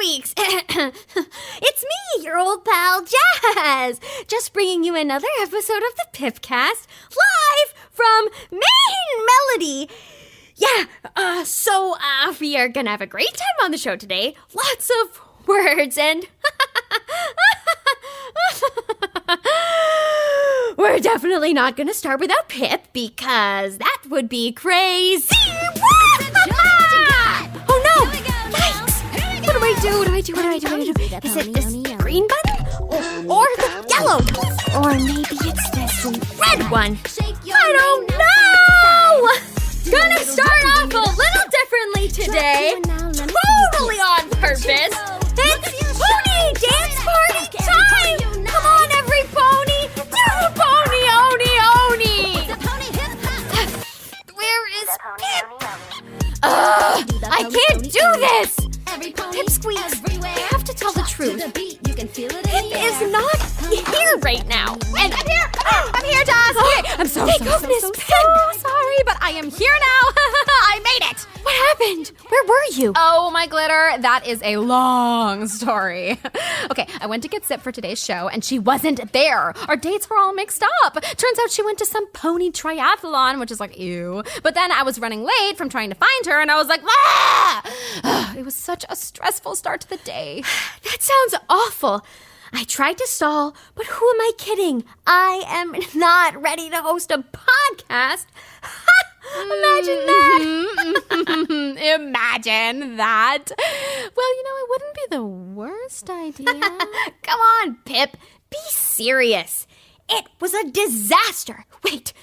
Squeaks! It's me, your old pal Jazz, just bringing you another episode of the Pippcast, live from Main Melody. Yeah, so we are gonna have a great time on the show today. Lots of words and... We're definitely not gonna start without Pipp, because that would be crazy. Oh no! Yikes! What do I do? Is it this green button? Or the yellow? Or maybe it's this red one? I don't know! Gonna start off a little differently today. Totally on purpose. It's pony dance party time! Come on, every pony! Do pony, oni! Where is Pipp? I can't do this! Pipp Squeaks, I have to tell the truth. Pipp is not here right now. And I'm here, Jazz. I'm so sorry, but I am here now. I made it. What happened? Where were you? Oh, my glitter, that is a long story. Okay, I went to get Zip for today's show, and she wasn't there. Our dates were all mixed up. Turns out she went to some pony triathlon, which is like, ew. But then I was running late from trying to find her, and I was like, ah! It was such a stressful start to the day. That sounds awful. I tried to stall, but who am I kidding? I am not ready to host a podcast. Imagine that. Imagine that. Well, it wouldn't be the worst idea. Come on, Pipp. Be serious. It was a disaster. Wait,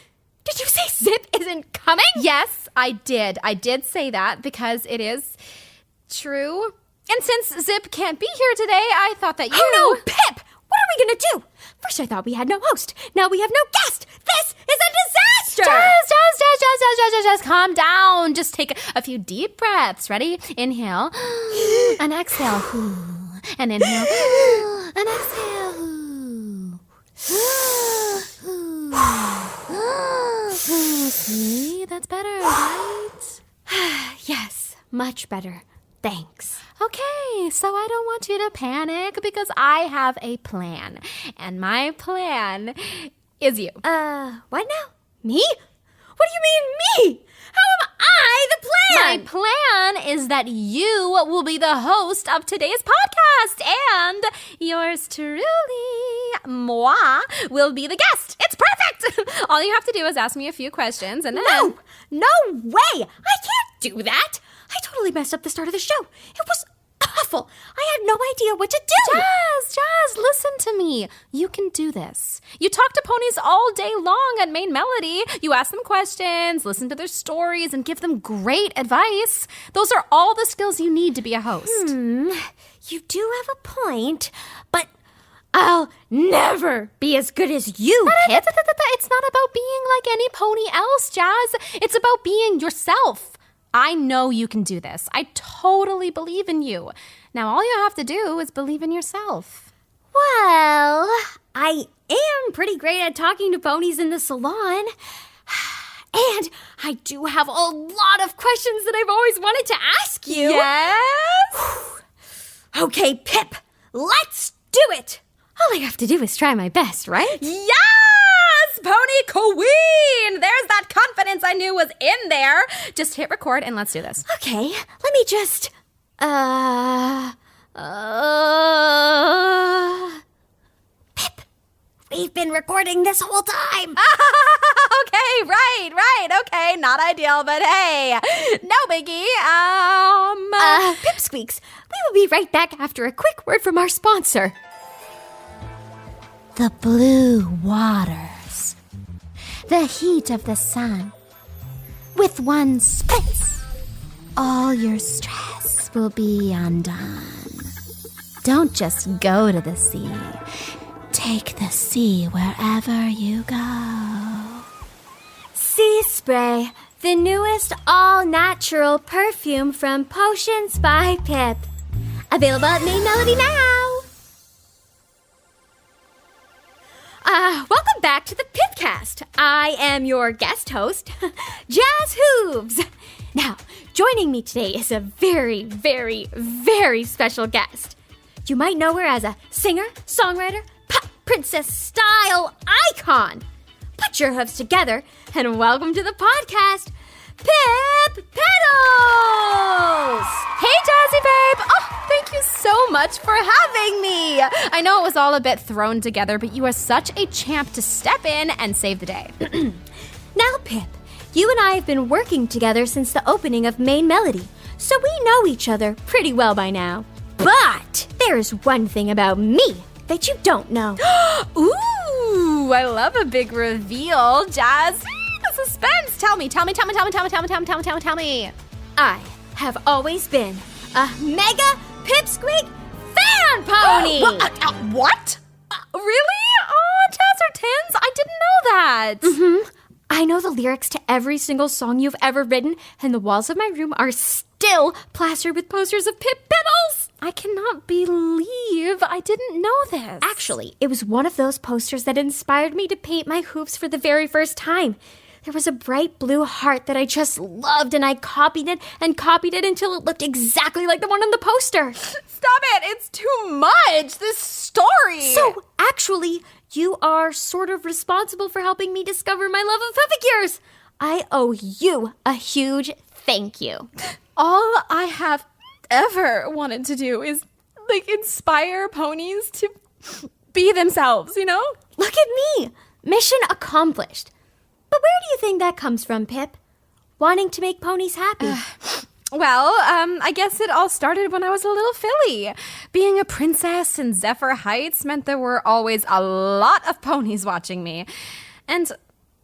did you say Zip isn't coming? Yes, I did. I did say that because it is true. And since Zip can't be here today, I thought that you... Oh no, Pipp! What are we gonna do? First I thought we had no host. Now we have no guest. This is a disaster! Just calm down. Just take a few deep breaths. Ready? Inhale. And exhale. And inhale. And exhale. See? That's better, right? Yes, much better. Thanks. Okay, so I don't want you to panic because I have a plan. And my plan is you. What now? Me? What do you mean me? How am I the plan? My plan is that you will be the host of today's podcast and yours truly, moi, will be the guest. It's perfect. All you have to do is ask me a few questions and then... No way. I can't do that. I totally messed up the start of the show. It was awful. I had no idea what to do. Jazz, listen to me. You can do this. You talk to ponies all day long at Main Melody. You ask them questions, listen to their stories, and give them great advice. Those are all the skills you need to be a host. You do have a point, but I'll never be as good as you, Pipp. It's not about being like any pony else, Jazz. It's about being yourself. I know you can do this. I totally believe in you. Now, all you have to do is believe in yourself. Well, I am pretty great at talking to ponies in the salon. And I do have a lot of questions that I've always wanted to ask you. Yes? Okay, Pipp, let's do it. All I have to do is try my best, right? Yes! Pony Queen! There's that confidence I knew was in there. Just hit record and let's do this. Okay, let me just... Pipp, we've been recording this whole time. Okay, right. Okay, not ideal, but hey, no biggie. Pipp Squeaks, we will be right back after a quick word from our sponsor. The blue waters, the heat of the sun. With one spritz, all your stress will be undone. Don't just go to the sea. Take the sea wherever you go. Sea Spray, the newest all-natural perfume from Potions by Pipp. Available at Main Melody now. Welcome back to the Pippcast. I am your guest host, Jazz Hooves. Now, joining me today is a very, very, very special guest. You might know her as a singer, songwriter, pop princess style icon. Put your hooves together and welcome to the podcast, Pipp Petals! Hey, Jazzy Babe! Oh, thank you so much for having me! I know it was all a bit thrown together, but you are such a champ to step in and save the day. Now, Pipp, you and I have been working together since the opening of Main Melody, so we know each other pretty well by now. But there's one thing about me that you don't know. Ooh, I love a big reveal, Jazz. The suspense. Tell me. I have always been a mega pipsqueak fan pony! What? Really? Oh, Jazz are tins? I didn't know that. Mm-hmm. I know the lyrics to every single song you've ever written, and the walls of my room are still plastered with posters of Pipp Petals! I cannot believe I didn't know this. Actually, it was one of those posters that inspired me to paint my hooves for the very first time. There was a bright blue heart that I just loved, and I copied it until it looked exactly like the one on the poster. Stop it! It's too much! This story! So, actually, you are sort of responsible for helping me discover my love of pedicures. I owe you a huge thank you. All I have ever wanted to do is, inspire ponies to be themselves, you know? Look at me! Mission accomplished. But where do you think that comes from, Pipp? Wanting to make ponies happy. Well, I guess it all started when I was a little filly. Being a princess in Zephyr Heights meant there were always a lot of ponies watching me. And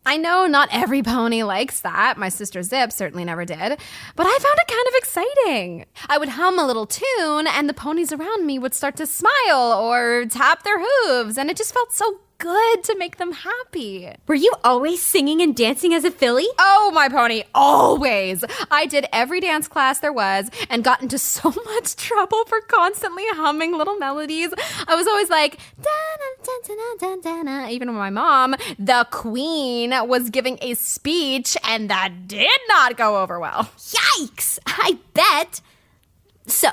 I know not every pony likes that. My sister Zip certainly never did. But I found it kind of exciting. I would hum a little tune, and the ponies around me would start to smile or tap their hooves, and it just felt so good to make them happy. Were you always singing and dancing as a filly? Oh, my pony, always. I did every dance class there was and got into so much trouble for constantly humming little melodies. I was always like, da-na-da-da-da-da-da. Even when my mom, the queen, was giving a speech, and that did not go over well. Yikes! I bet. So,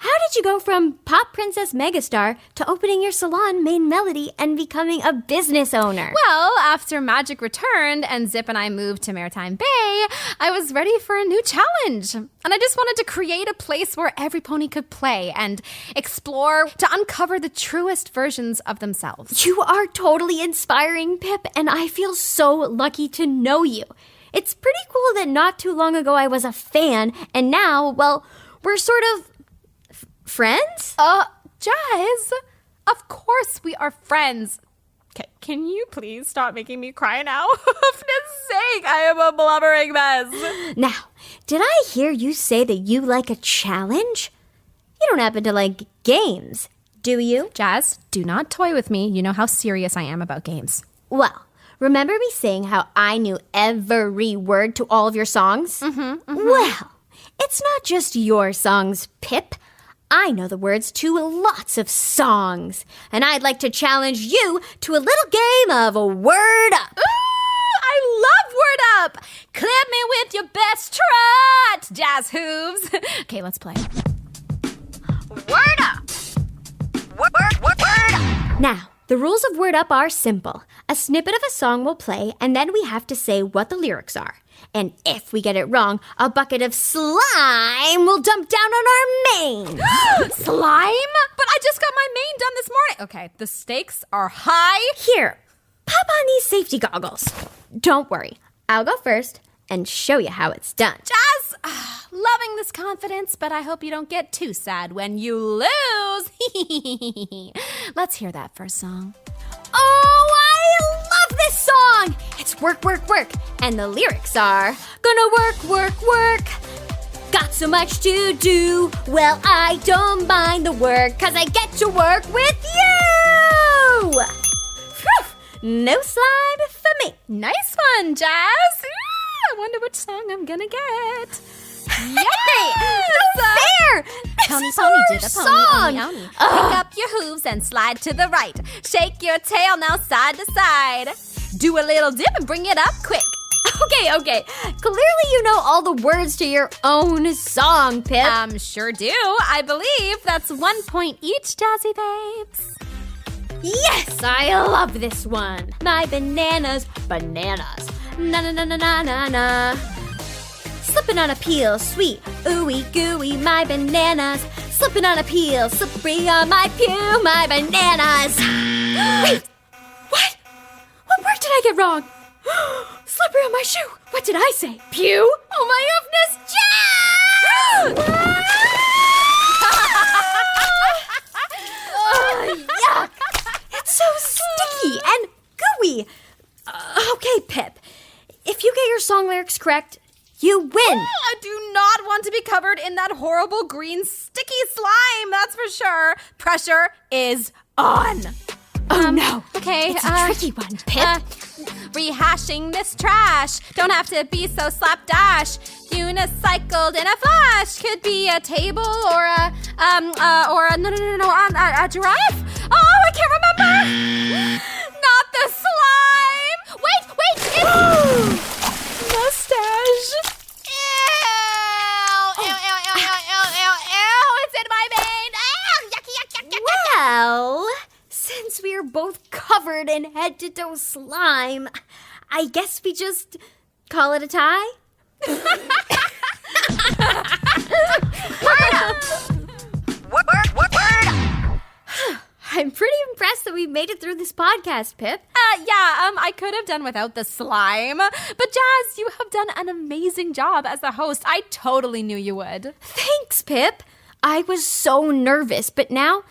how did you go from pop princess megastar to opening your salon, Main Melody, and becoming a business owner? Well, after Magic returned and Zip and I moved to Maritime Bay, I was ready for a new challenge. And I just wanted to create a place where every pony could play and explore to uncover the truest versions of themselves. You are totally inspiring, Pipp, and I feel so lucky to know you. It's pretty cool that not too long ago I was a fan, and now, well, we're sort of friends? Jazz, of course we are friends. Okay, can you please stop making me cry now? For goodness sake, I am a blubbering mess. Now, did I hear you say that you like a challenge? You don't happen to like games, do you? Jazz, do not toy with me. You know how serious I am about games. Well, remember me saying how I knew every word to all of your songs? Mm-hmm. Well, it's not just your songs, Pipp. I know the words to lots of songs, and I'd like to challenge you to a little game of Word Up. Ooh, I love Word Up. Clip me with your best trot, Jazz Hooves. Okay, let's play. Word Up. Word Up. Now, the rules of Word Up are simple. A snippet of a song will play, and then we have to say what the lyrics are. And if we get it wrong, a bucket of slime will dump down on our mane. Slime? But I just got my mane done this morning. Okay, the stakes are high. Here, pop on these safety goggles. Don't worry, I'll go first and show you how it's done. Jazz, loving this confidence, but I hope you don't get too sad when you lose. Let's hear that first song. Oh, I love this song! It's work, work, work. And the lyrics are, gonna work, work, work. Got so much to do. Well, I don't mind the work, 'cause I get to work with you! Phew, no slime for me. Nice one, Jazz. I wonder which song I'm gonna get. Yay! No fair! Pony, This is pony, our do the pony, song! pony, pony. Pick up your hooves and slide to the right. Shake your tail now side to side. Do a little dip and bring it up quick. Okay. Clearly you know all the words to your own song, Pipp. Sure do. I believe that's 1 point each, Jazzy babes. Yes, I love this one. My bananas. Na. Slipping on a peel, sweet, ooey gooey, my bananas. Slipping on a peel, slippery on my pew, my bananas. Wait, what? What word did I get wrong? Slippery on my shoe. What did I say? Pew? Oh my goodness, yuck. It's so sticky and gooey. Okay, Pipp. If you get your song lyrics correct, you win. I do not want to be covered in that horrible green sticky slime, that's for sure. Pressure is on. Oh no. Okay. It's a tricky one, Pipp. Rehashing this trash. Don't have to be so slapdash. Unicycled in a flash. Could be a table or a giraffe. Oh, I can't remember. Not the slime. Wait. Mustache. Ew. It's in my vein. Yuck. Well, since we are both covered in head-to-toe slime, I guess we just call it a tie? I'm pretty impressed that we made it through this podcast, Pipp. I could have done without the slime. But Jazz, you have done an amazing job as a host. I totally knew you would. Thanks, Pipp. I was so nervous, but now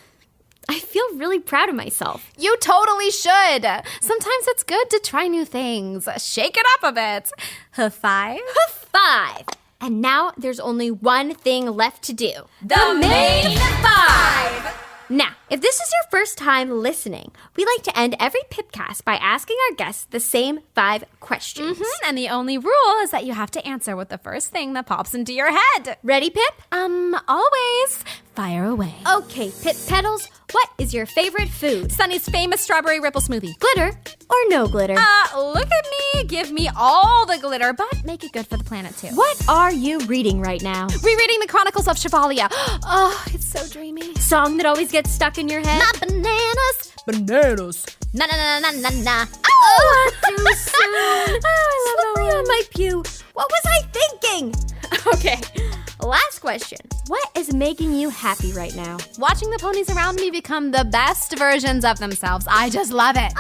I feel really proud of myself. You totally should. Sometimes it's good to try new things. Shake it up a bit. High five. And now there's only one thing left to do. The main five. Now, if this is your first time listening, we like to end every Pippcast by asking our guests the same 5 questions. And the only rule is that you have to answer with the first thing that pops into your head. Ready, Pipp? Always. Fire away. Okay, Petals, what is your favorite food? Sunny's famous strawberry ripple smoothie. Glitter or no glitter? Look at me. Give me all the glitter, but make it good for the planet too. What are you reading right now? Rereading the Chronicles of Chevalier. Oh, it's so dreamy. Song that always gets stuck in your head? My bananas. Na. Oh, too soon. Slippery on my pew. What was I thinking? Okay, last question. What is making you happy right now? Watching the ponies around me become the best versions of themselves. I just love it.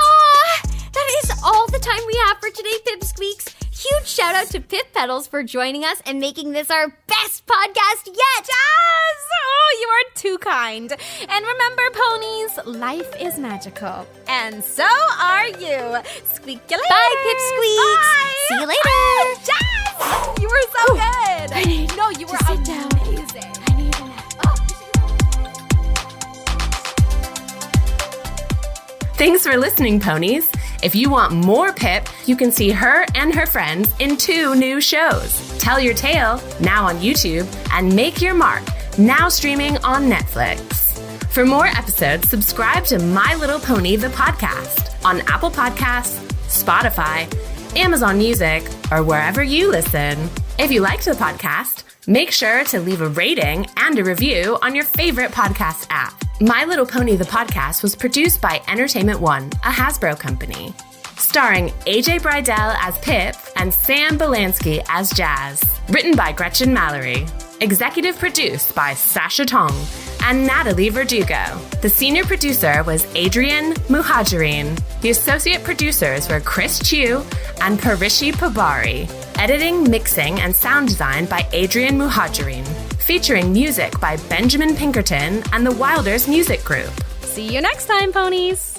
That is all the time we have for today, Pipsqueaks. Huge shout out to Pipp Petals for joining us and making this our best podcast yet. Jazz! Oh, you are too kind. And remember, ponies, life is magical. And so are you. Squeak you later. Bye, Pipsqueaks. Bye. See you later. Oh, Jazz! You were so good. No, you were sit down. amazing. I need a nap. Thanks for listening, ponies. If you want more Pipp, you can see her and her friends in 2 new shows. Tell Your Tale, now on YouTube, and Make Your Mark, now streaming on Netflix. For more episodes, subscribe to My Little Pony, the podcast, on Apple Podcasts, Spotify, Amazon Music, or wherever you listen. If you liked the podcast, make sure to leave a rating and a review on your favorite podcast app. My Little Pony, the podcast was produced by Entertainment One, a Hasbro company. Starring AJ Bridell as Pipp and Sam Belansky as Jazz. Written by Gretchen Mallory. Executive produced by Sasha Tong and Natalie Verdugo. The senior producer was Adrian Muhajirin. The associate producers were Chris Chu and Parishi Pabari. Editing, mixing, and sound design by Adrian Muhajirin. Featuring music by Benjamin Pinkerton and the Wilders Music Group. See you next time, ponies.